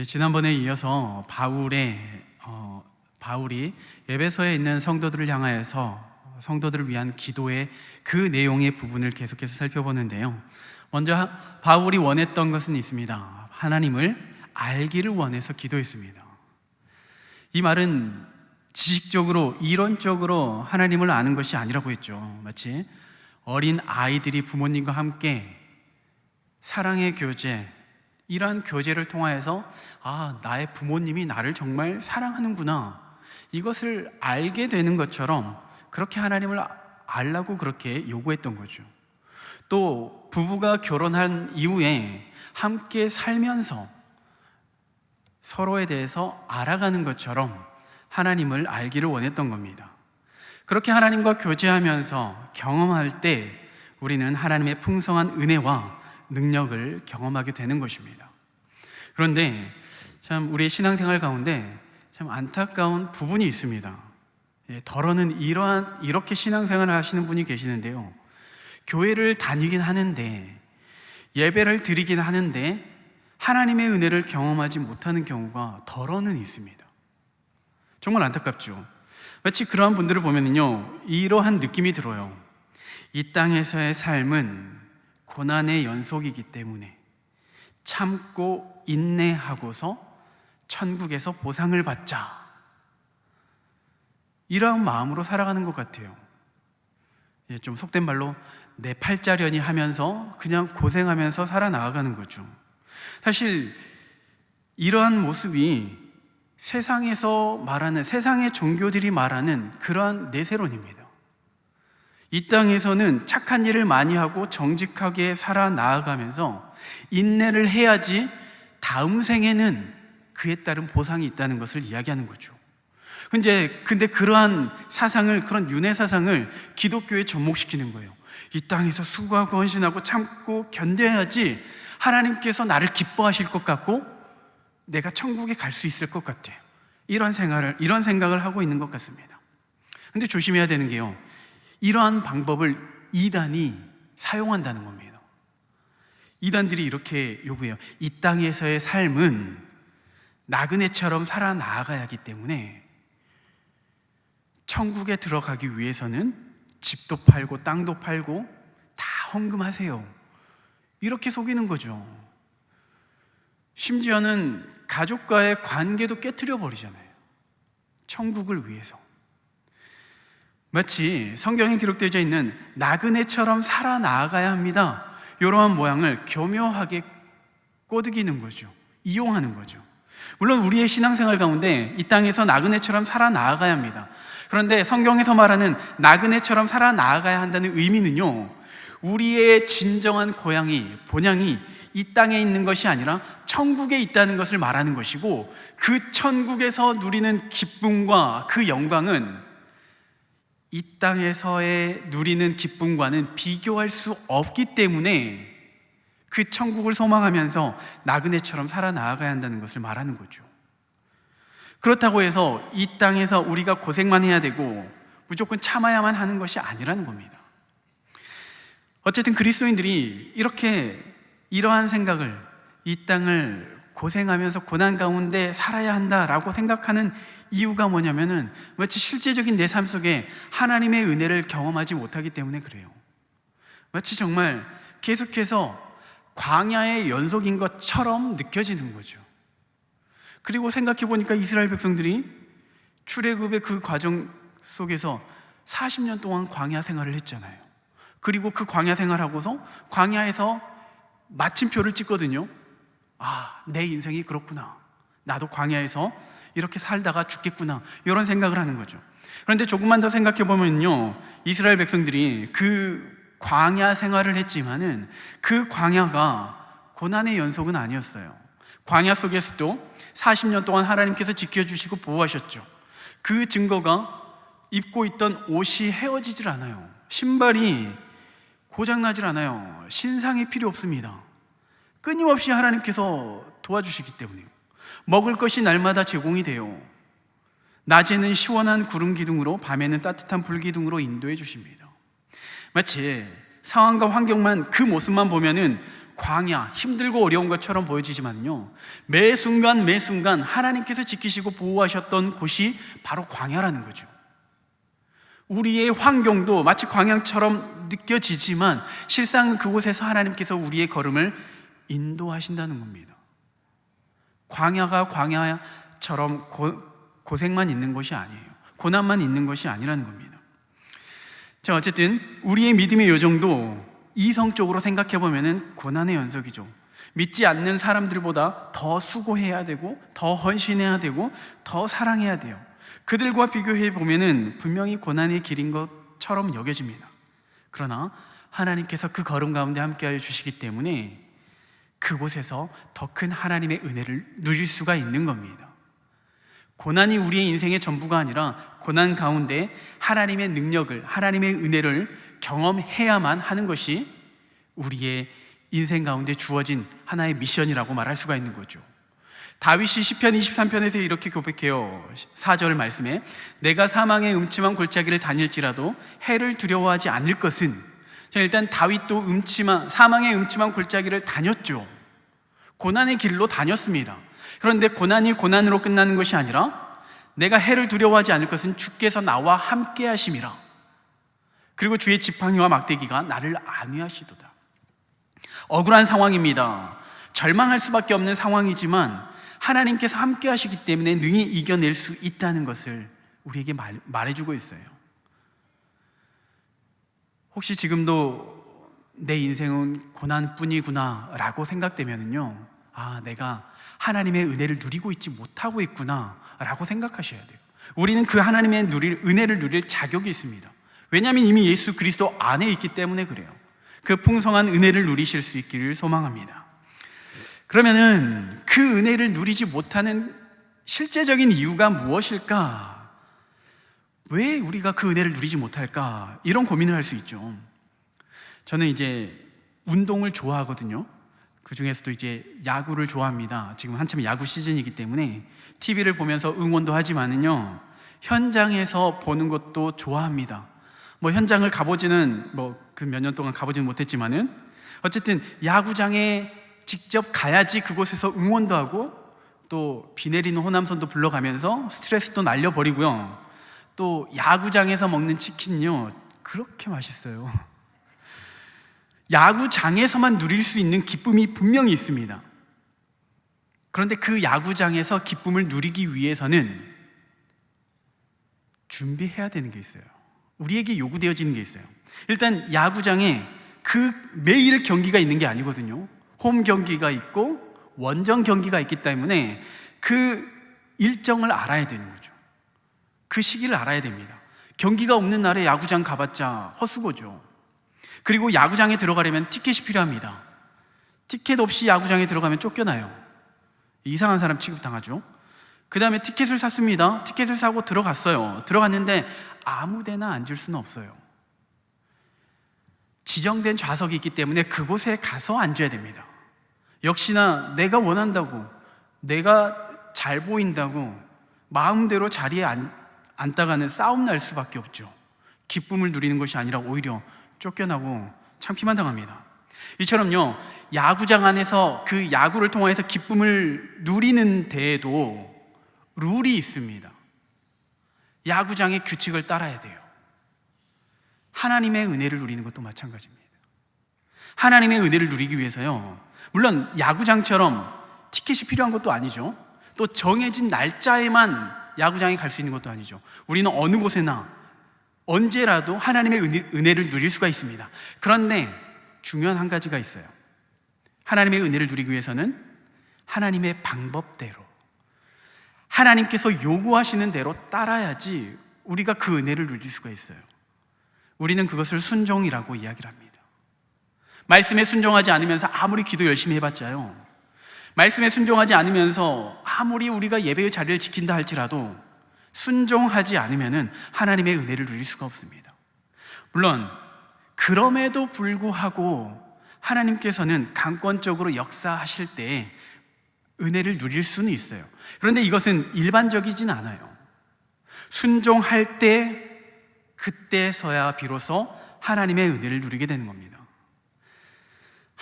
지난번에 이어서 바울이 에베소에 있는 성도들을 향하여서 성도들을 위한 기도의 그 내용의 부분을 계속해서 살펴보는데요. 먼저 바울이 원했던 것은 있습니다. 하나님을 알기를 원해서 기도했습니다. 이 말은 지식적으로, 이론적으로 하나님을 아는 것이 아니라고 했죠. 마치 어린 아이들이 부모님과 함께 사랑의 교제, 이러한 교제를 통하여서 나의 부모님이 나를 정말 사랑하는구나, 이것을 알게 되는 것처럼 그렇게 하나님을 알라고 그렇게 요구했던 거죠. 또 부부가 결혼한 이후에 함께 살면서 서로에 대해서 알아가는 것처럼 하나님을 알기를 원했던 겁니다. 그렇게 하나님과 교제하면서 경험할 때 우리는 하나님의 풍성한 은혜와 능력을 경험하게 되는 것입니다. 그런데 참 우리의 신앙생활 가운데 참 안타까운 부분이 있습니다. 더러는 이렇게 신앙생활을 하시는 분이 계시는데요. 교회를 다니긴 하는데, 예배를 드리긴 하는데 하나님의 은혜를 경험하지 못하는 경우가 더러는 있습니다. 정말 안타깝죠. 마치 그러한 분들을 보면요, 이러한 느낌이 들어요. 이 땅에서의 삶은 고난의 연속이기 때문에 참고 인내하고서 천국에서 보상을 받자, 이러한 마음으로 살아가는 것 같아요. 좀 속된 말로 내 팔자련이 하면서 그냥 고생하면서 살아나가는 거죠. 사실 이러한 모습이 세상에서 말하는, 세상의 종교들이 말하는 그러한 내세론입니다. 이 땅에서는 착한 일을 많이 하고 정직하게 살아나가면서 인내를 해야지 다음 생에는 그에 따른 보상이 있다는 것을 이야기하는 거죠. 근데 그러한 사상을, 그런 윤회 사상을 기독교에 접목시키는 거예요. 이 땅에서 수고하고 헌신하고 참고 견뎌야지 하나님께서 나를 기뻐하실 것 같고 내가 천국에 갈 수 있을 것 같아요. 이런 생각을 하고 있는 것 같습니다. 근데 조심해야 되는 게요, 이러한 방법을 이단이 사용한다는 겁니다. 이단들이 이렇게 요구해요. 이 땅에서의 삶은 나그네처럼 살아나가야 하기 때문에 천국에 들어가기 위해서는 집도 팔고 땅도 팔고 다 헌금하세요, 이렇게 속이는 거죠. 심지어는 가족과의 관계도 깨트려 버리잖아요, 천국을 위해서. 마치 성경에 기록되어 있는 나그네처럼 살아나가야 합니다, 이러한 모양을 교묘하게 꼬드기는 거죠. 이용하는 거죠. 물론 우리의 신앙생활 가운데 이 땅에서 나그네처럼 살아나가야 합니다. 그런데 성경에서 말하는 나그네처럼 살아나가야 한다는 의미는요, 우리의 진정한 본향이 이 땅에 있는 것이 아니라 천국에 있다는 것을 말하는 것이고, 그 천국에서 누리는 기쁨과 그 영광은 이 땅에서의 누리는 기쁨과는 비교할 수 없기 때문에 그 천국을 소망하면서 나그네처럼 살아나가야 한다는 것을 말하는 거죠. 그렇다고 해서 이 땅에서 우리가 고생만 해야 되고 무조건 참아야만 하는 것이 아니라는 겁니다. 어쨌든 그리스도인들이 이러한 생각을, 이 땅을 고생하면서 고난 가운데 살아야 한다라고 생각하는 이유가 뭐냐면은 마치 실제적인 내 삶 속에 하나님의 은혜를 경험하지 못하기 때문에 그래요. 마치 정말 계속해서 광야의 연속인 것처럼 느껴지는 거죠. 그리고 생각해 보니까 이스라엘 백성들이 출애굽의 그 과정 속에서 40년 동안 광야 생활을 했잖아요. 그리고 그 광야 생활하고서 광야에서 마침표를 찍거든요. 내 인생이 그렇구나, 나도 광야에서 이렇게 살다가 죽겠구나, 이런 생각을 하는 거죠. 그런데 조금만 더 생각해 보면요, 이스라엘 백성들이 그 광야 생활을 했지만은 그 광야가 고난의 연속은 아니었어요. 광야 속에서도 40년 동안 하나님께서 지켜주시고 보호하셨죠. 그 증거가 입고 있던 옷이 헤어지질 않아요. 신발이 고장나질 않아요. 신상이 필요 없습니다. 끊임없이 하나님께서 도와주시기 때문에요. 먹을 것이 날마다 제공이 돼요. 낮에는 시원한 구름 기둥으로, 밤에는 따뜻한 불 기둥으로 인도해 주십니다. 마치 상황과 환경만, 그 모습만 보면은 광야, 힘들고 어려운 것처럼 보여지지만요, 매 순간 매 순간 하나님께서 지키시고 보호하셨던 곳이 바로 광야라는 거죠. 우리의 환경도 마치 광야처럼 느껴지지만 실상 그곳에서 하나님께서 우리의 걸음을 인도하신다는 겁니다. 광야가 광야처럼 고생만 있는 것이 아니에요. 고난만 있는 것이 아니라는 겁니다. 자, 어쨌든 우리의 믿음의 요정도 이성적으로 생각해 보면은 고난의 연속이죠. 믿지 않는 사람들보다 더 수고해야 되고, 더 헌신해야 되고, 더 사랑해야 돼요. 그들과 비교해 보면은 분명히 고난의 길인 것처럼 여겨집니다. 그러나 하나님께서 그 걸음 가운데 함께하여 주시기 때문에 그곳에서 더 큰 하나님의 은혜를 누릴 수가 있는 겁니다. 고난이 우리의 인생의 전부가 아니라 고난 가운데 하나님의 능력을, 하나님의 은혜를 경험해야만 하는 것이 우리의 인생 가운데 주어진 하나의 미션이라고 말할 수가 있는 거죠. 다윗이 시편 23편에서 이렇게 고백해요. 4절 말씀에 내가 사망의 음침한 골짜기를 다닐지라도 해를 두려워하지 않을 것은. 일단 다윗도 사망의 음침한 골짜기를 다녔죠. 고난의 길로 다녔습니다. 그런데 고난이 고난으로 끝나는 것이 아니라 내가 해를 두려워하지 않을 것은 주께서 나와 함께 하심이라. 그리고 주의 지팡이와 막대기가 나를 안위하시도다. 억울한 상황입니다. 절망할 수밖에 없는 상황이지만 하나님께서 함께 하시기 때문에 능히 이겨낼 수 있다는 것을 우리에게 말해주고 있어요. 혹시 지금도 내 인생은 고난뿐이구나 라고 생각되면요, 내가 하나님의 은혜를 누리고 있지 못하고 있구나 라고 생각하셔야 돼요. 우리는 그 하나님의 은혜를 누릴 자격이 있습니다. 왜냐하면 이미 예수 그리스도 안에 있기 때문에 그래요. 그 풍성한 은혜를 누리실 수 있기를 소망합니다. 그러면은 그 은혜를 누리지 못하는 실제적인 이유가 무엇일까? 왜 우리가 그 은혜를 누리지 못할까? 이런 고민을 할 수 있죠. 저는 이제 운동을 좋아하거든요. 그 중에서도 이제 야구를 좋아합니다. 지금 한참 야구 시즌이기 때문에 TV를 보면서 응원도 하지만은요, 현장에서 보는 것도 좋아합니다. 현장을 가보지는 그 몇 년 동안 가보지는 못했지만은 어쨌든 야구장에 직접 가야지 그곳에서 응원도 하고 또 비 내리는 호남선도 불러가면서 스트레스도 날려버리고요. 또 야구장에서 먹는 치킨요, 그렇게 맛있어요. 야구장에서만 누릴 수 있는 기쁨이 분명히 있습니다. 그런데 그 야구장에서 기쁨을 누리기 위해서는 준비해야 되는 게 있어요. 우리에게 요구되어지는 게 있어요. 일단 야구장에 매일 경기가 있는 게 아니거든요. 홈 경기가 있고 원정 경기가 있기 때문에 그 일정을 알아야 되는 거죠. 그 시기를 알아야 됩니다. 경기가 없는 날에 야구장 가봤자 헛수고죠. 그리고 야구장에 들어가려면 티켓이 필요합니다. 티켓 없이 야구장에 들어가면 쫓겨나요. 이상한 사람 취급당하죠. 그 다음에 티켓을 샀습니다. 티켓을 사고 들어갔는데 아무 데나 앉을 수는 없어요. 지정된 좌석이 있기 때문에 그곳에 가서 앉아야 됩니다. 역시나 내가 원한다고, 내가 잘 보인다고 마음대로 자리에 앉다가는 싸움 날 수밖에 없죠. 기쁨을 누리는 것이 아니라 오히려 쫓겨나고 창피만 당합니다. 이처럼요, 야구장 안에서 그 야구를 통해서 기쁨을 누리는 데에도 룰이 있습니다. 야구장의 규칙을 따라야 돼요. 하나님의 은혜를 누리는 것도 마찬가지입니다. 하나님의 은혜를 누리기 위해서요, 물론 야구장처럼 티켓이 필요한 것도 아니죠. 또 정해진 날짜에만 야구장에 갈 수 있는 것도 아니죠. 우리는 어느 곳에나 언제라도 하나님의 은혜를 누릴 수가 있습니다. 그런데 중요한 한 가지가 있어요. 하나님의 은혜를 누리기 위해서는 하나님의 방법대로, 하나님께서 요구하시는 대로 따라야지 우리가 그 은혜를 누릴 수가 있어요. 우리는 그것을 순종이라고 이야기를 합니다. 말씀에 순종하지 않으면서 아무리 기도 열심히 해봤자요, 말씀에 순종하지 않으면서 아무리 우리가 예배의 자리를 지킨다 할지라도 순종하지 않으면 하나님의 은혜를 누릴 수가 없습니다. 물론 그럼에도 불구하고 하나님께서는 강권적으로 역사하실 때 은혜를 누릴 수는 있어요. 그런데 이것은 일반적이진 않아요. 순종할 때, 그때서야 비로소 하나님의 은혜를 누리게 되는 겁니다.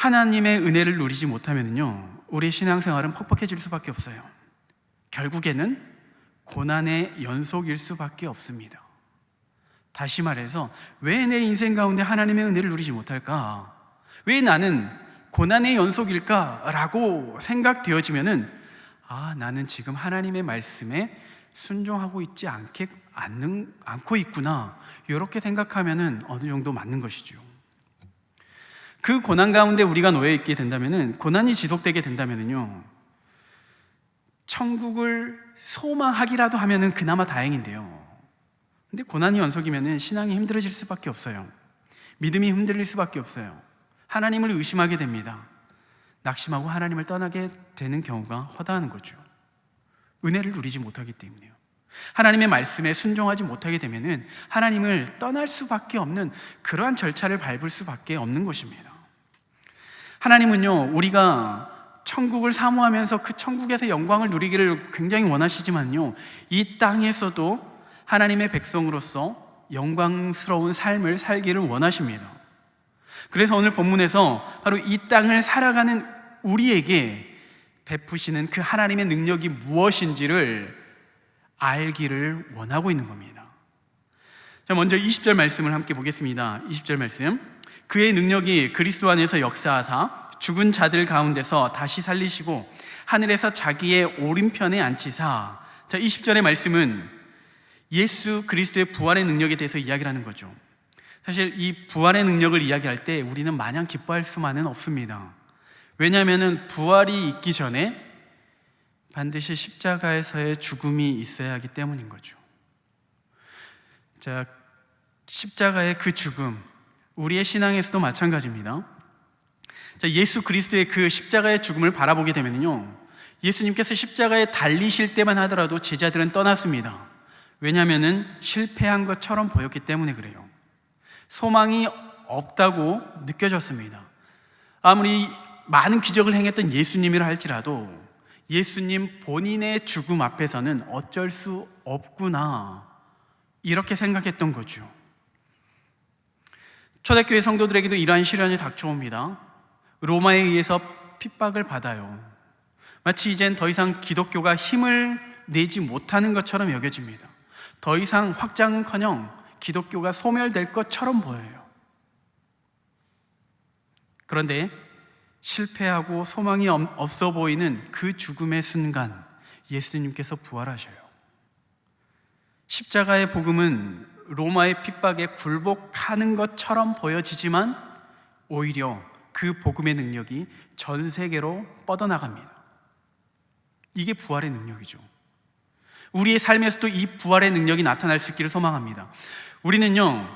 하나님의 은혜를 누리지 못하면요, 우리의 신앙생활은 퍽퍽해질 수밖에 없어요. 결국에는 고난의 연속일 수밖에 없습니다. 다시 말해서 왜 내 인생 가운데 하나님의 은혜를 누리지 못할까? 왜 나는 고난의 연속일까? 라고 생각되어지면은 나는 지금 하나님의 말씀에 순종하고 있지 않고 있구나, 이렇게 생각하면은 어느 정도 맞는 것이죠. 그 고난 가운데 우리가 놓여 있게 된다면은, 고난이 지속되게 된다면은요, 천국을 소망하기라도 하면은 그나마 다행인데요, 근데 고난이 연속이면은 신앙이 힘들어질 수밖에 없어요. 믿음이 흔들릴 수밖에 없어요. 하나님을 의심하게 됩니다. 낙심하고 하나님을 떠나게 되는 경우가 허다한 거죠. 은혜를 누리지 못하기 때문에요. 하나님의 말씀에 순종하지 못하게 되면은 하나님을 떠날 수밖에 없는 그러한 절차를 밟을 수밖에 없는 것입니다. 하나님은요, 우리가 천국을 사모하면서 그 천국에서 영광을 누리기를 굉장히 원하시지만요, 이 땅에서도 하나님의 백성으로서 영광스러운 삶을 살기를 원하십니다. 그래서 오늘 본문에서 바로 이 땅을 살아가는 우리에게 베푸시는 그 하나님의 능력이 무엇인지를 알기를 원하고 있는 겁니다. 자, 먼저 20절 말씀을 함께 보겠습니다. 20절 말씀. 그의 능력이 그리스도 안에서 역사하사 죽은 자들 가운데서 다시 살리시고 하늘에서 자기의 오른편에 앉히사. 자, 20절의 말씀은 예수 그리스도의 부활의 능력에 대해서 이야기를 하는 거죠. 사실 이 부활의 능력을 이야기할 때 우리는 마냥 기뻐할 수만은 없습니다. 왜냐하면 부활이 있기 전에 반드시 십자가에서의 죽음이 있어야 하기 때문인 거죠. 자, 십자가의 그 죽음, 우리의 신앙에서도 마찬가지입니다. 자, 예수 그리스도의 그 십자가의 죽음을 바라보게 되면요, 예수님께서 십자가에 달리실 때만 하더라도 제자들은 떠났습니다. 왜냐하면 실패한 것처럼 보였기 때문에 그래요. 소망이 없다고 느껴졌습니다. 아무리 많은 기적을 행했던 예수님이라 할지라도 예수님 본인의 죽음 앞에서는 어쩔 수 없구나, 이렇게 생각했던 거죠. 초대교회 성도들에게도 이러한 시련이 닥쳐옵니다. 로마에 의해서 핍박을 받아요. 마치 이젠 더 이상 기독교가 힘을 내지 못하는 것처럼 여겨집니다. 더 이상 확장은커녕 기독교가 소멸될 것처럼 보여요. 그런데 실패하고 소망이 없어 보이는 그 죽음의 순간 예수님께서 부활하셔요. 십자가의 복음은 로마의 핍박에 굴복하는 것처럼 보여지지만 오히려 그 복음의 능력이 전 세계로 뻗어나갑니다. 이게 부활의 능력이죠. 우리의 삶에서도 이 부활의 능력이 나타날 수 있기를 소망합니다. 우리는요,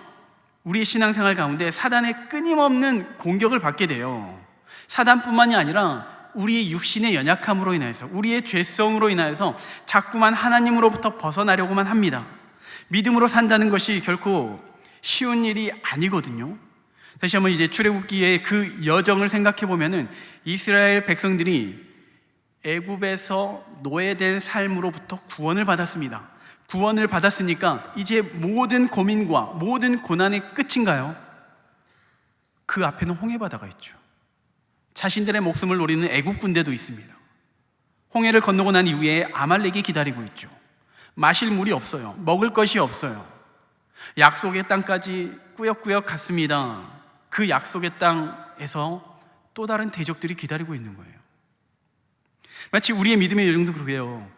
우리의 신앙생활 가운데 사단의 끊임없는 공격을 받게 돼요. 사단뿐만이 아니라 우리의 육신의 연약함으로 인해서, 우리의 죄성으로 인해서 자꾸만 하나님으로부터 벗어나려고만 합니다. 믿음으로 산다는 것이 결코 쉬운 일이 아니거든요. 다시 한번 이제 출애굽기의 그 여정을 생각해 보면은 이스라엘 백성들이 애굽에서 노예된 삶으로부터 구원을 받았습니다. 구원을 받았으니까 이제 모든 고민과 모든 고난의 끝인가요? 그 앞에는 홍해바다가 있죠. 자신들의 목숨을 노리는 애굽 군대도 있습니다. 홍해를 건너고 난 이후에 아말렉이 기다리고 있죠. 마실 물이 없어요. 먹을 것이 없어요. 약속의 땅까지 꾸역꾸역 갔습니다. 그 약속의 땅에서 또 다른 대적들이 기다리고 있는 거예요. 마치 우리의 믿음의 여정도 그러게요.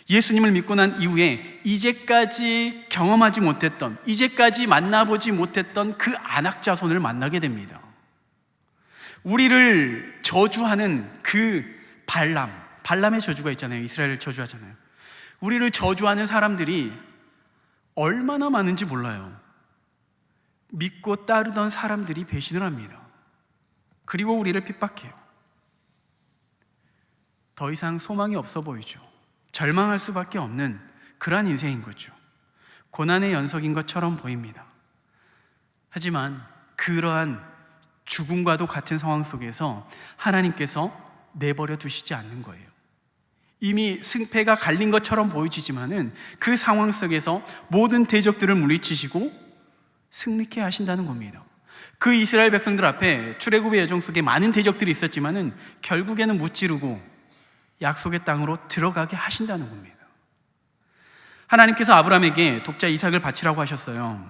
예수님을 믿고 난 이후에 이제까지 경험하지 못했던, 이제까지 만나보지 못했던 그 안악자손을 만나게 됩니다. 우리를 저주하는 그 발람의 저주가 있잖아요. 이스라엘을 저주하잖아요. 우리를 저주하는 사람들이 얼마나 많은지 몰라요. 믿고 따르던 사람들이 배신을 합니다. 그리고 우리를 핍박해요. 더 이상 소망이 없어 보이죠. 절망할 수밖에 없는 그러한 인생인 거죠. 고난의 연속인 것처럼 보입니다. 하지만 그러한 죽음과도 같은 상황 속에서 하나님께서 내버려 두시지 않는 거예요. 이미 승패가 갈린 것처럼 보여지지만은 그 상황 속에서 모든 대적들을 물리치시고 승리케 하신다는 겁니다. 그 이스라엘 백성들 앞에 출애굽의 여정 속에 많은 대적들이 있었지만은 결국에는 무찌르고 약속의 땅으로 들어가게 하신다는 겁니다. 하나님께서 아브라함에게 독자 이삭을 바치라고 하셨어요.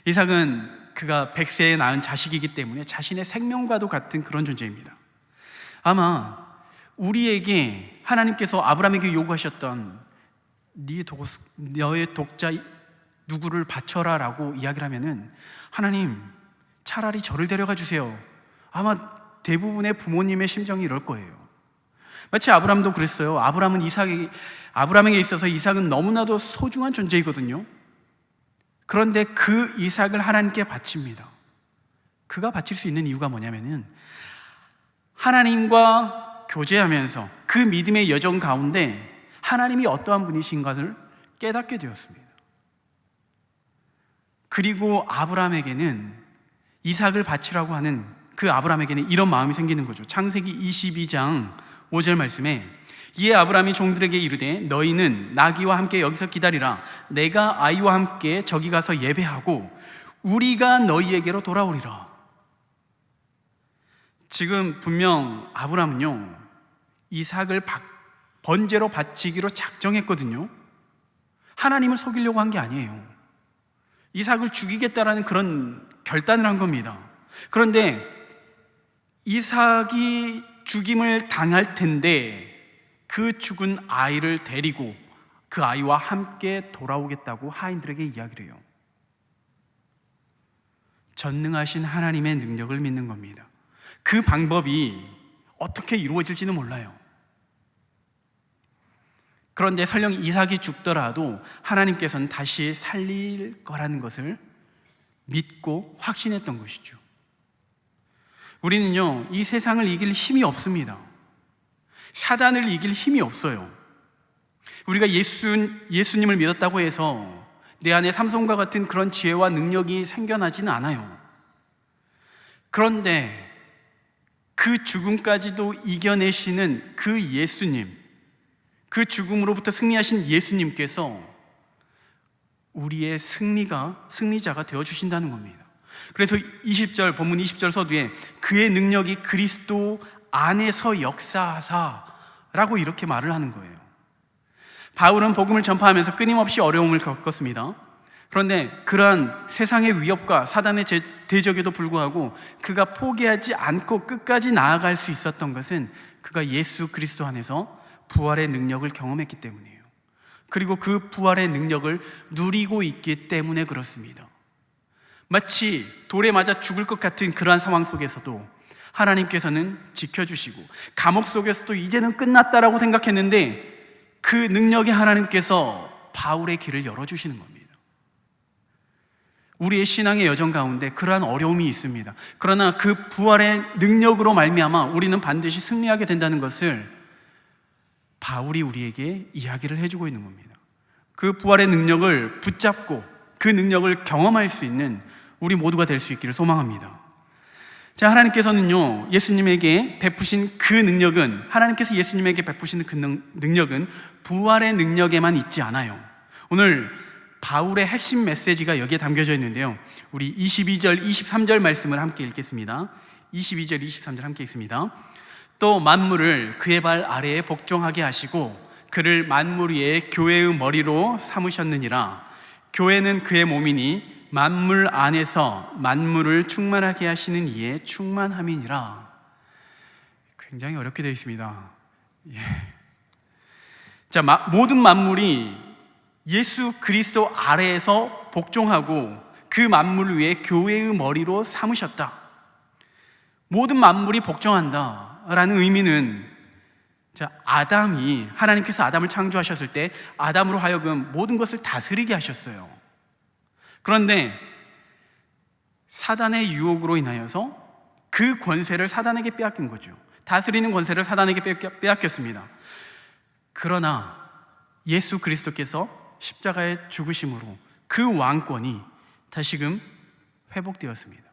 이삭은 그가 100세에 낳은 자식이기 때문에 자신의 생명과도 같은 그런 존재입니다. 아마 우리에게 하나님께서 아브라함에게 요구하셨던 너의 독자 누구를 바쳐라 라고 이야기를 하면은, 하나님 차라리 저를 데려가 주세요. 아마 대부분의 부모님의 심정이 이럴 거예요. 마치 아브라함도 그랬어요. 아브라함에게 있어서 이삭은 너무나도 소중한 존재이거든요. 그런데 그 이삭을 하나님께 바칩니다. 그가 바칠 수 있는 이유가 뭐냐면은, 하나님과 교제하면서 그 믿음의 여정 가운데 하나님이 어떠한 분이신 것을 깨닫게 되었습니다. 그리고 아브라함에게는 이삭을 바치라고 하는 그 아브라함에게는 이런 마음이 생기는 거죠. 창세기 22장 5절 말씀에, 이에 아브라함이 종들에게 이르되 너희는 나귀와 함께 여기서 기다리라. 내가 아이와 함께 저기 가서 예배하고 우리가 너희에게로 돌아오리라. 지금 분명 아브라함은요, 이삭을 번제로 바치기로 작정했거든요. 하나님을 속이려고 한 게 아니에요. 이삭을 죽이겠다라는 그런 결단을 한 겁니다. 그런데 이삭이 죽임을 당할 텐데 그 죽은 아이를 데리고 그 아이와 함께 돌아오겠다고 하인들에게 이야기를 해요. 전능하신 하나님의 능력을 믿는 겁니다. 그 방법이 어떻게 이루어질지는 몰라요. 그런데 설령 이삭이 죽더라도 하나님께서는 다시 살릴 거라는 것을 믿고 확신했던 것이죠. 우리는요, 이 세상을 이길 힘이 없습니다. 사단을 이길 힘이 없어요. 우리가 예수님을 믿었다고 해서 내 안에 삼손과 같은 그런 지혜와 능력이 생겨나지는 않아요. 그런데 그 죽음까지도 이겨내시는 그 예수님, 그 죽음으로부터 승리하신 예수님께서 우리의 승리자가 되어주신다는 겁니다. 그래서 본문 20절 서두에 그의 능력이 그리스도 안에서 역사하사라고 이렇게 말을 하는 거예요. 바울은 복음을 전파하면서 끊임없이 어려움을 겪었습니다. 그런데 그러한 세상의 위협과 사단의 대적에도 불구하고 그가 포기하지 않고 끝까지 나아갈 수 있었던 것은 그가 예수 그리스도 안에서 부활의 능력을 경험했기 때문이에요. 그리고 그 부활의 능력을 누리고 있기 때문에 그렇습니다. 마치 돌에 맞아 죽을 것 같은 그러한 상황 속에서도 하나님께서는 지켜주시고, 감옥 속에서도 이제는 끝났다라고 생각했는데 그 능력의 하나님께서 바울의 길을 열어주시는 겁니다. 우리의 신앙의 여정 가운데 그러한 어려움이 있습니다. 그러나 그 부활의 능력으로 말미암아 우리는 반드시 승리하게 된다는 것을 바울이 우리에게 이야기를 해주고 있는 겁니다. 그 부활의 능력을 붙잡고 그 능력을 경험할 수 있는 우리 모두가 될 수 있기를 소망합니다. 자, 하나님께서는요, 예수님에게 베푸신 그 능력은, 하나님께서 예수님에게 베푸시는 그 능력은 부활의 능력에만 있지 않아요. 오늘 바울의 핵심 메시지가 여기에 담겨져 있는데요, 우리 22절, 23절 말씀을 함께 읽겠습니다. 22절, 23절 함께 읽습니다. 또 만물을 그의 발 아래에 복종하게 하시고 그를 만물 위에 교회의 머리로 삼으셨느니라. 교회는 그의 몸이니 만물 안에서 만물을 충만하게 하시는 이의 충만함이니라. 굉장히 어렵게 되어 있습니다. 예. 자, 모든 만물이 예수 그리스도 아래에서 복종하고 그 만물 위에 교회의 머리로 삼으셨다. 모든 만물이 복종한다 라는 의미는, 자, 하나님께서 아담을 창조하셨을 때 아담으로 하여금 모든 것을 다스리게 하셨어요. 그런데 사단의 유혹으로 인하여서 그 권세를 사단에게 빼앗긴 거죠. 다스리는 권세를 사단에게 빼앗겼습니다. 그러나 예수 그리스도께서 십자가의 죽으심으로 그 왕권이 다시금 회복되었습니다.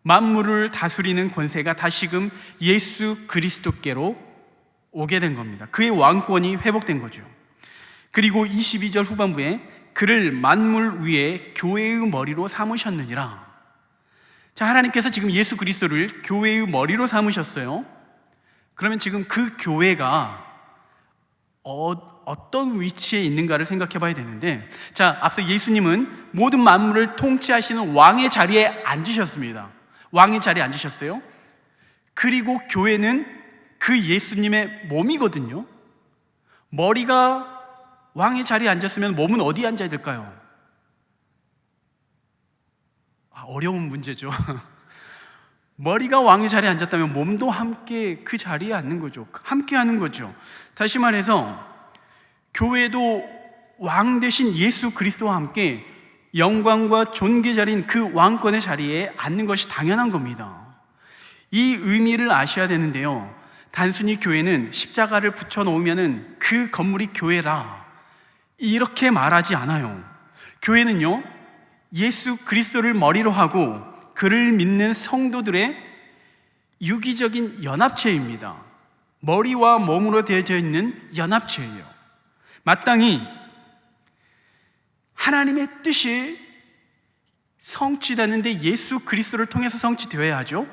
만물을 다스리는 권세가 다시금 예수 그리스도께로 오게 된 겁니다. 그의 왕권이 회복된 거죠. 그리고 22절 후반부에 그를 만물 위에 교회의 머리로 삼으셨느니라. 자, 하나님께서 지금 예수 그리스도를 교회의 머리로 삼으셨어요. 그러면 지금 그 교회가 어떤 위치에 있는가를 생각해 봐야 되는데, 자, 앞서 예수님은 모든 만물을 통치하시는 왕의 자리에 앉으셨습니다. 왕의 자리에 앉으셨어요. 그리고 교회는 그 예수님의 몸이거든요. 머리가 왕의 자리에 앉았으면 몸은 어디에 앉아야 될까요? 어려운 문제죠. 머리가 왕의 자리에 앉았다면 몸도 함께 그 자리에 앉는 거죠. 함께 하는 거죠. 다시 말해서 교회도 왕 되신 예수 그리스도와 함께 영광과 존귀 자리인 그 왕권의 자리에 앉는 것이 당연한 겁니다. 이 의미를 아셔야 되는데요, 단순히 교회는 십자가를 붙여 놓으면 그 건물이 교회라 이렇게 말하지 않아요. 교회는요, 예수 그리스도를 머리로 하고 그를 믿는 성도들의 유기적인 연합체입니다. 머리와 몸으로 되어져 있는 연합체예요. 마땅히 하나님의 뜻이 성취되는데 예수 그리스도를 통해서 성취되어야 하죠.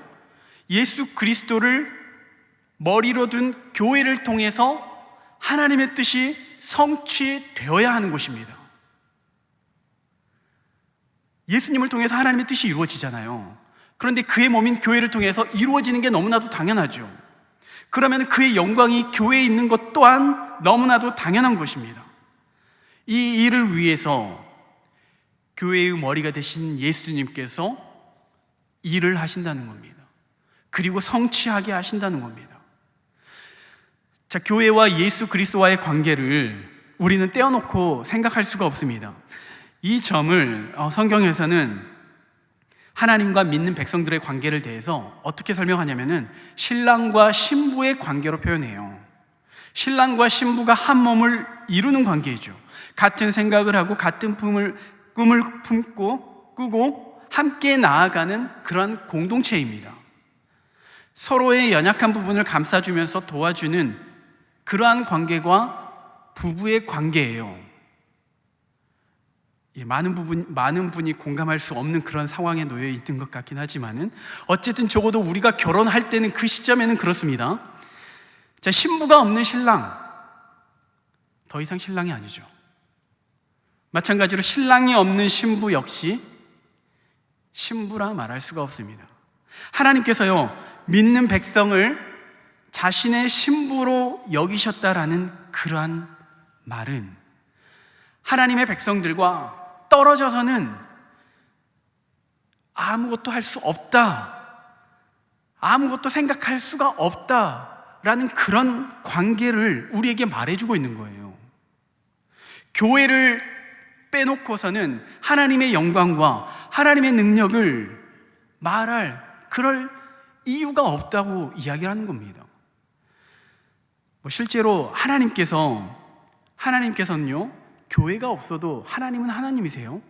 예수 그리스도를 머리로 둔 교회를 통해서 하나님의 뜻이 성취되어야 하는 것입니다. 예수님을 통해서 하나님의 뜻이 이루어지잖아요. 그런데 그의 몸인 교회를 통해서 이루어지는 게 너무나도 당연하죠. 그러면 그의 영광이 교회에 있는 것 또한 너무나도 당연한 것입니다. 이 일을 위해서 교회의 머리가 되신 예수님께서 일을 하신다는 겁니다. 그리고 성취하게 하신다는 겁니다. 자, 교회와 예수 그리스도와의 관계를 우리는 떼어놓고 생각할 수가 없습니다. 이 점을 성경에서는 하나님과 믿는 백성들의 관계를 대해서 어떻게 설명하냐면은 신랑과 신부의 관계로 표현해요. 신랑과 신부가 한 몸을 이루는 관계이죠. 같은 생각을 하고 같은 꿈을 꾸고 함께 나아가는 그런 공동체입니다. 서로의 연약한 부분을 감싸주면서 도와주는 그러한 관계가 부부의 관계예요. 많은 분이 공감할 수 없는 그런 상황에 놓여 있는 것 같긴 하지만은 어쨌든 적어도 우리가 결혼할 때는 그 시점에는 그렇습니다. 자, 신부가 없는 신랑, 더 이상 신랑이 아니죠. 마찬가지로 신랑이 없는 신부 역시 신부라 말할 수가 없습니다. 하나님께서요, 믿는 백성을 자신의 신부로 여기셨다라는 그러한 말은 하나님의 백성들과 떨어져서는 아무것도 할 수 없다, 아무것도 생각할 수가 없다라는 그런 관계를 우리에게 말해주고 있는 거예요. 교회를 빼놓고서는 하나님의 영광과 하나님의 능력을 말할 그럴 이유가 없다고 이야기를 하는 겁니다. 실제로 하나님께서는요, 교회가 없어도 하나님은 하나님이세요.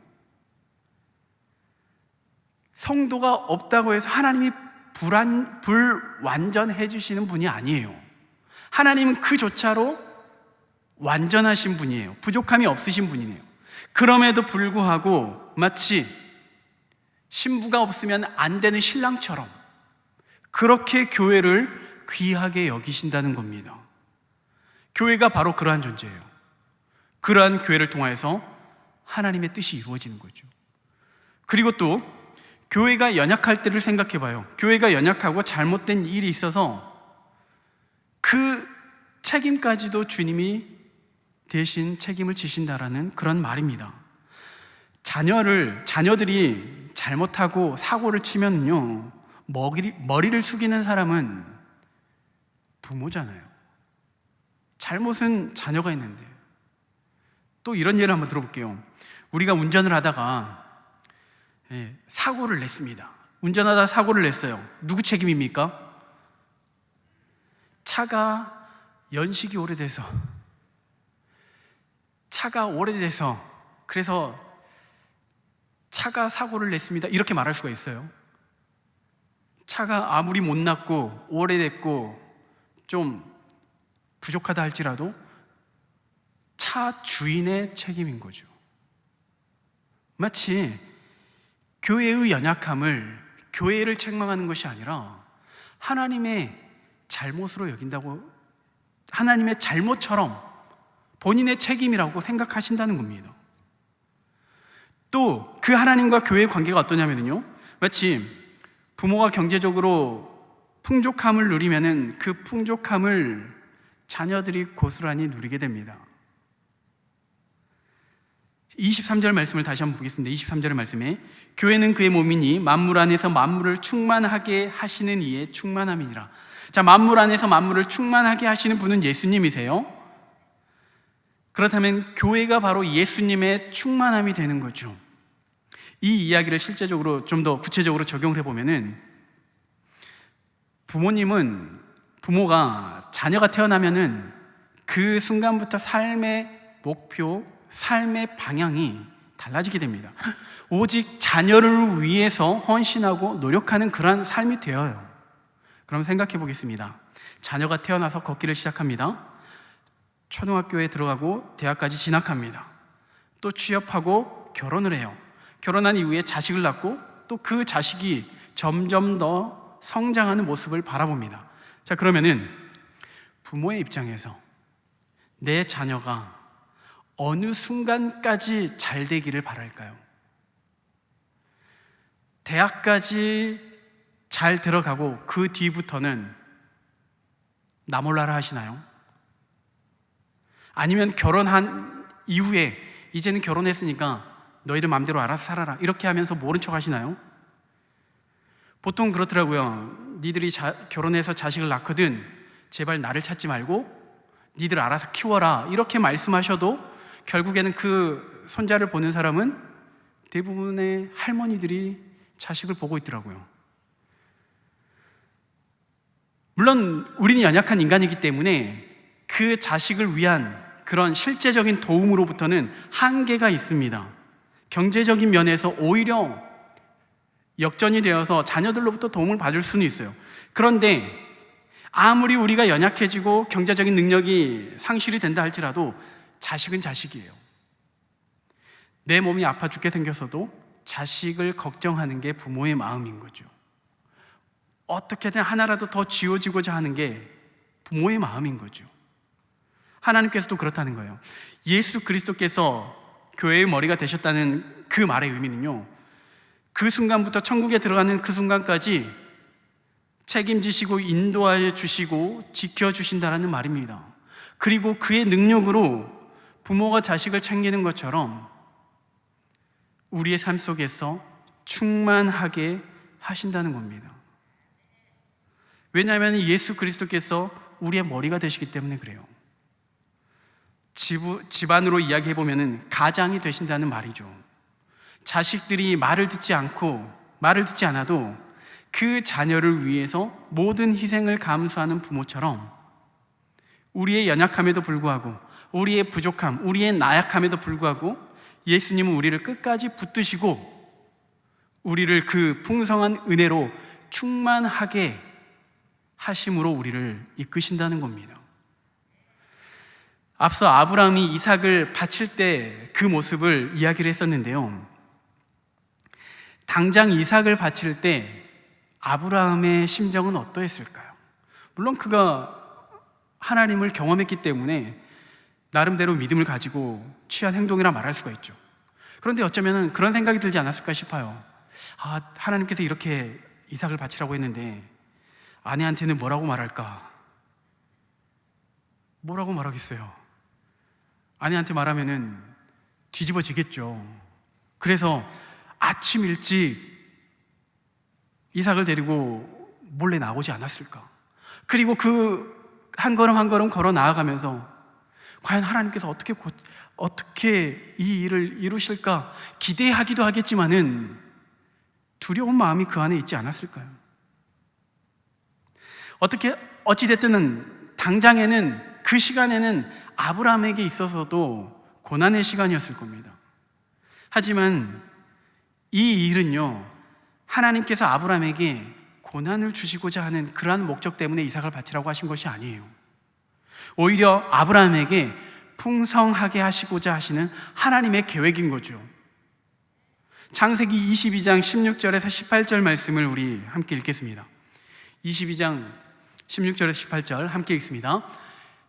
성도가 없다고 해서 하나님이 불완전해 주시는 분이 아니에요. 하나님은 그조차로 완전하신 분이에요. 부족함이 없으신 분이에요. 그럼에도 불구하고 마치 신부가 없으면 안 되는 신랑처럼 그렇게 교회를 귀하게 여기신다는 겁니다. 교회가 바로 그러한 존재예요. 그러한 교회를 통해서 하나님의 뜻이 이루어지는 거죠. 그리고 또 교회가 연약할 때를 생각해 봐요. 교회가 연약하고 잘못된 일이 있어서 그 책임까지도 주님이 대신 책임을 지신다라는 그런 말입니다. 자녀들이 잘못하고 사고를 치면요, 머리를 숙이는 사람은 부모잖아요. 잘못은 자녀가 있는데. 또 이런 예를 한번 들어볼게요. 우리가 운전을 하다가 사고를 냈습니다. 운전하다 사고를 냈어요. 누구 책임입니까? 차가 연식이 오래돼서 그래서 차가 사고를 냈습니다 이렇게 말할 수가 있어요. 차가 아무리 못났고 오래됐고 좀 부족하다 할지라도 차 주인의 책임인 거죠. 마치 교회의 연약함을 교회를 책망하는 것이 아니라 하나님의 잘못으로 여긴다고, 하나님의 잘못처럼 본인의 책임이라고 생각하신다는 겁니다. 또 그 하나님과 교회의 관계가 어떠냐면요, 마치 부모가 경제적으로 풍족함을 누리면은 그 풍족함을 자녀들이 고스란히 누리게 됩니다. 23절 말씀을 다시 한번 보겠습니다. 23절의 말씀에 교회는 그의 몸이니 만물 안에서 만물을 충만하게 하시는 이의 충만함이니라. 자, 만물 안에서 만물을 충만하게 하시는 분은 예수님이세요. 그렇다면 교회가 바로 예수님의 충만함이 되는 거죠. 이 이야기를 실제적으로 좀 더 구체적으로 적용을 해보면은, 부모가 자녀가 태어나면은 그 순간부터 삶의 목표, 삶의 방향이 달라지게 됩니다. 오직 자녀를 위해서 헌신하고 노력하는 그러한 삶이 되어요. 그럼 생각해 보겠습니다. 자녀가 태어나서 걷기를 시작합니다. 초등학교에 들어가고 대학까지 진학합니다. 또 취업하고 결혼을 해요. 결혼한 이후에 자식을 낳고 또 그 자식이 점점 더 성장하는 모습을 바라봅니다. 자, 그러면은 부모의 입장에서 내 자녀가 어느 순간까지 잘 되기를 바랄까요? 대학까지 잘 들어가고 그 뒤부터는 나 몰라라 하시나요? 아니면 결혼한 이후에 이제는 결혼했으니까 너희들 마음대로 알아서 살아라 이렇게 하면서 모른 척 하시나요? 보통 그렇더라고요. 니들이 결혼해서 자식을 낳거든 제발 나를 찾지 말고 니들 알아서 키워라 이렇게 말씀하셔도 결국에는 그 손자를 보는 사람은 대부분의 할머니들이 자식을 보고 있더라고요. 물론 우리는 연약한 인간이기 때문에 그 자식을 위한 그런 실제적인 도움으로부터는 한계가 있습니다. 경제적인 면에서 오히려 역전이 되어서 자녀들로부터 도움을 받을 수는 있어요. 그런데 아무리 우리가 연약해지고 경제적인 능력이 상실이 된다 할지라도 자식은 자식이에요. 내 몸이 아파 죽게 생겼어도 자식을 걱정하는 게 부모의 마음인 거죠. 어떻게든 하나라도 더 지어지고자 하는 게 부모의 마음인 거죠. 하나님께서도 그렇다는 거예요. 예수 그리스도께서 교회의 머리가 되셨다는 그 말의 의미는요, 그 순간부터 천국에 들어가는 그 순간까지 책임지시고 인도하여 주시고 지켜주신다는 말입니다. 그리고 그의 능력으로 부모가 자식을 챙기는 것처럼 우리의 삶 속에서 충만하게 하신다는 겁니다. 왜냐하면 예수 그리스도께서 우리의 머리가 되시기 때문에 그래요. 집안으로 이야기해보면 가장이 되신다는 말이죠. 자식들이 말을 듣지 않아도 그 자녀를 위해서 모든 희생을 감수하는 부모처럼 우리의 연약함에도 불구하고 우리의 부족함, 우리의 나약함에도 불구하고 예수님은 우리를 끝까지 붙드시고 우리를 그 풍성한 은혜로 충만하게 하심으로 우리를 이끄신다는 겁니다. 앞서 아브라함이 이삭을 바칠 때 그 모습을 이야기를 했었는데요, 당장 이삭을 바칠 때 아브라함의 심정은 어떠했을까요? 물론 그가 하나님을 경험했기 때문에 나름대로 믿음을 가지고 취한 행동이라 말할 수가 있죠. 그런데 어쩌면 그런 생각이 들지 않았을까 싶어요. 하나님께서 이렇게 이삭을 바치라고 했는데 아내한테는 뭐라고 말할까? 뭐라고 말하겠어요? 아내한테 말하면은 뒤집어지겠죠. 그래서 아침 일찍 이삭을 데리고 몰래 나오지 않았을까? 그리고 그 한 걸음 한 걸음 걸어 나아가면서 과연 하나님께서 어떻게 이 일을 이루실까 기대하기도 하겠지만은 두려운 마음이 그 안에 있지 않았을까요? 어찌됐든 당장에는 그 시간에는 아브라함에게 있어서도 고난의 시간이었을 겁니다. 하지만 이 일은요, 하나님께서 아브라함에게 고난을 주시고자 하는 그러한 목적 때문에 이삭을 바치라고 하신 것이 아니에요. 오히려 아브라함에게 풍성하게 하시고자 하시는 하나님의 계획인 거죠. 창세기 22장 16절에서 18절 말씀을 우리 함께 읽겠습니다. 22장 16절에서 18절 함께 읽습니다.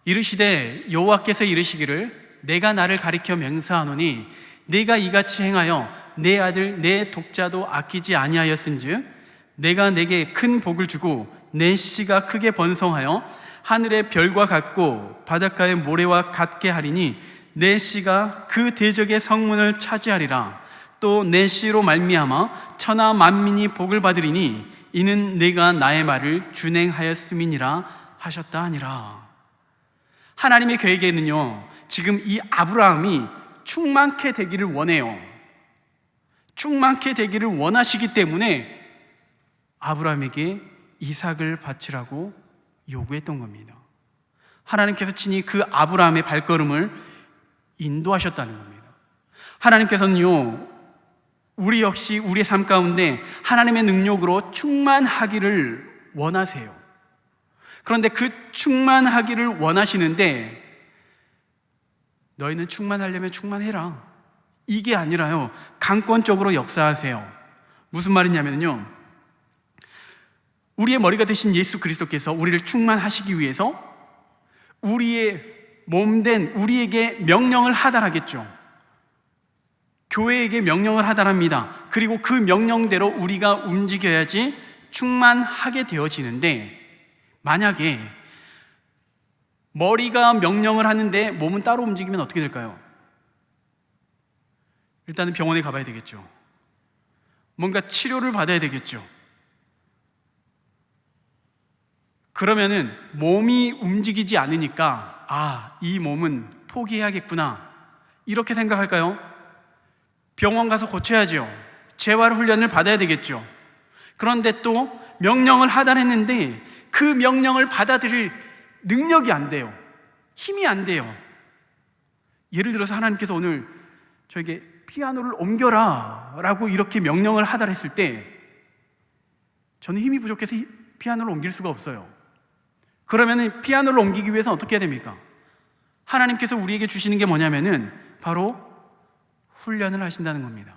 이르시되 여호와께서 이르시기를 내가 나를 가리켜 맹세하노니 내가 이같이 행하여 내 아들 내 독자도 아끼지 아니하였은즉 내가 내게 큰 복을 주고 내 씨가 크게 번성하여 하늘의 별과 같고 바닷가의 모래와 같게 하리니 내 씨가 그 대적의 성문을 차지하리라. 또 내 씨로 말미암아 천하 만민이 복을 받으리니 이는 내가 나의 말을 준행하였음이니라 하셨다 하니라. 하나님의 계획에는요, 지금 이 아브라함이 충만케 되기를 원해요. 충만케 되기를 원하시기 때문에 아브라함에게 이삭을 바치라고 요구했던 겁니다. 하나님께서 친히 그 아브라함의 발걸음을 인도하셨다는 겁니다. 하나님께서는요, 우리 역시 우리의 삶 가운데 하나님의 능력으로 충만하기를 원하세요. 그런데 그 충만하기를 원하시는데 너희는 충만하려면 충만해라, 이게 아니라요, 강권적으로 역사하세요. 무슨 말이냐면요, 우리의 머리가 되신 예수 그리스도께서 우리를 충만하시기 위해서 우리의 몸된 우리에게 명령을 하달하겠죠. 교회에게 명령을 하달합니다. 그리고 그 명령대로 우리가 움직여야지 충만하게 되어지는데, 만약에 머리가 명령을 하는데 몸은 따로 움직이면 어떻게 될까요? 일단은 병원에 가봐야 되겠죠. 뭔가 치료를 받아야 되겠죠. 그러면은 몸이 움직이지 않으니까 이 몸은 포기해야겠구나, 이렇게 생각할까요? 병원 가서 고쳐야죠. 재활 훈련을 받아야 되겠죠. 그런데 또 명령을 하달했는데 그 명령을 받아들일 능력이 안 돼요. 힘이 안 돼요. 예를 들어서 하나님께서 오늘 저에게 피아노를 옮겨라 라고 이렇게 명령을 하달했을 때 저는 힘이 부족해서 피아노를 옮길 수가 없어요. 그러면 피아노를 옮기기 위해서 어떻게 해야 됩니까? 하나님께서 우리에게 주시는 게 뭐냐면은 바로 훈련을 하신다는 겁니다.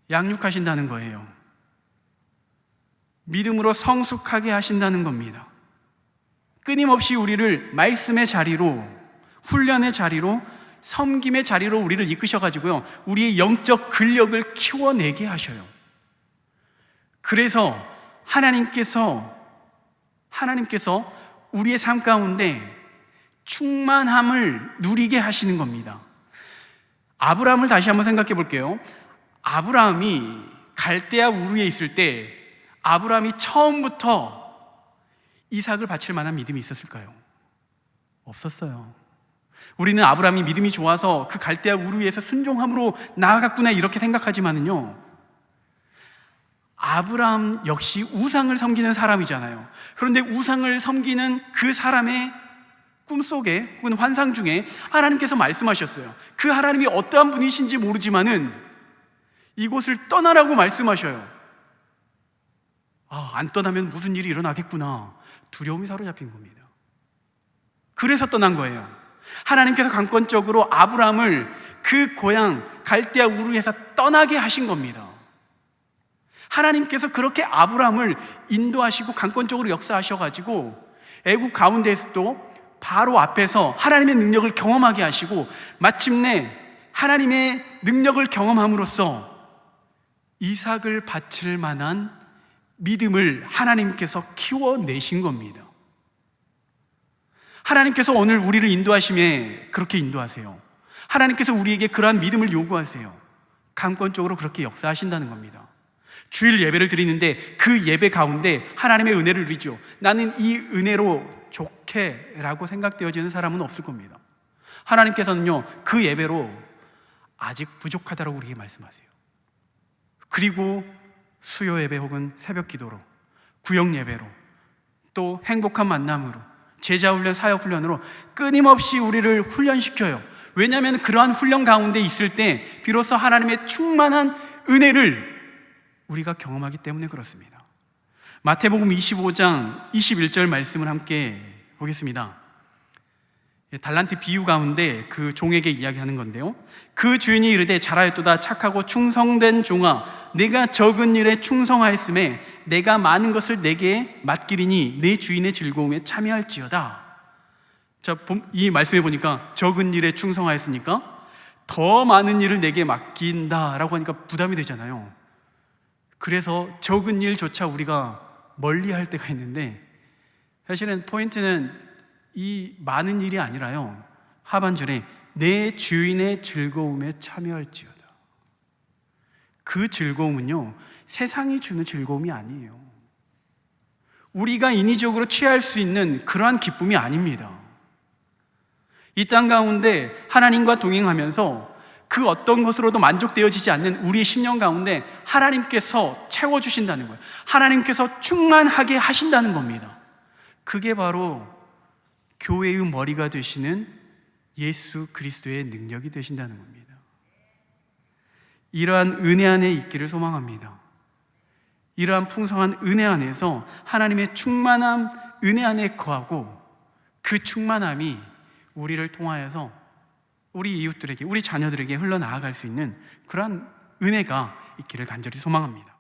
양육하신다는 거예요. 믿음으로 성숙하게 하신다는 겁니다. 끊임없이 우리를 말씀의 자리로, 훈련의 자리로, 섬김의 자리로 우리를 이끄셔가지고요, 우리의 영적 근력을 키워내게 하셔요. 그래서 하나님께서 우리의 삶 가운데 충만함을 누리게 하시는 겁니다. 아브라함을 다시 한번 생각해 볼게요. 아브라함이 갈대아 우르에 있을 때 아브라함이 처음부터 이삭을 바칠 만한 믿음이 있었을까요? 없었어요. 우리는 아브라함이 믿음이 좋아서 그 갈대아 우르에서 순종함으로 나아갔구나 이렇게 생각하지만은요, 아브라함 역시 우상을 섬기는 사람이잖아요. 그런데 우상을 섬기는 그 사람의 꿈속에 혹은 환상 중에 하나님께서 말씀하셨어요. 그 하나님이 어떠한 분이신지 모르지만은 이곳을 떠나라고 말씀하셔요. 안 떠나면 무슨 일이 일어나겠구나, 두려움이 사로잡힌 겁니다. 그래서 떠난 거예요. 하나님께서 강권적으로 아브라함을 그 고향 갈대아 우르에서 떠나게 하신 겁니다. 하나님께서 그렇게 아브라함을 인도하시고 강권적으로 역사하셔가지고 애국 가운데에서도 바로 앞에서 하나님의 능력을 경험하게 하시고 마침내 하나님의 능력을 경험함으로써 이삭을 바칠 만한 믿음을 하나님께서 키워내신 겁니다. 하나님께서 오늘 우리를 인도하심에 그렇게 인도하세요. 하나님께서 우리에게 그러한 믿음을 요구하세요. 강권적으로 그렇게 역사하신다는 겁니다. 주일 예배를 드리는데 그 예배 가운데 하나님의 은혜를 누리죠. 나는 이 은혜로 좋게 라고 생각되어지는 사람은 없을 겁니다. 하나님께서는요, 그 예배로 아직 부족하다라고 우리에게 말씀하세요. 그리고 수요 예배 혹은 새벽 기도로, 구역 예배로, 또 행복한 만남으로, 제자 훈련, 사역 훈련으로 끊임없이 우리를 훈련시켜요. 왜냐하면 그러한 훈련 가운데 있을 때 비로소 하나님의 충만한 은혜를 우리가 경험하기 때문에 그렇습니다. 마태복음 25장 21절 말씀을 함께 보겠습니다. 달란트 비유 가운데 그 종에게 이야기하는 건데요. 그 주인이 이르되 잘하였도다 착하고 충성된 종아, 내가 적은 일에 충성하였음에 내가 많은 것을 내게 맡기리니 내 주인의 즐거움에 참여할지어다. 자, 이 말씀해 보니까 적은 일에 충성하였으니까 더 많은 일을 내게 맡긴다라고 하니까 부담이 되잖아요. 그래서 적은 일조차 우리가 멀리 할 때가 있는데, 사실은 포인트는 이 많은 일이 아니라요, 하반절에 내 주인의 즐거움에 참여할지어다. 그 즐거움은요, 세상이 주는 즐거움이 아니에요. 우리가 인위적으로 취할 수 있는 그러한 기쁨이 아닙니다. 이 땅 가운데 하나님과 동행하면서 그 어떤 것으로도 만족되어지지 않는 우리의 심령 가운데 하나님께서 채워주신다는 거예요. 하나님께서 충만하게 하신다는 겁니다. 그게 바로 교회의 머리가 되시는 예수 그리스도의 능력이 되신다는 겁니다. 이러한 은혜 안에 있기를 소망합니다. 이러한 풍성한 은혜 안에서 하나님의 충만한 은혜 안에 거하고, 그 충만함이 우리를 통하여서 우리 이웃들에게, 우리 자녀들에게 흘러나아갈 수 있는 그러한 은혜가 있기를 간절히 소망합니다.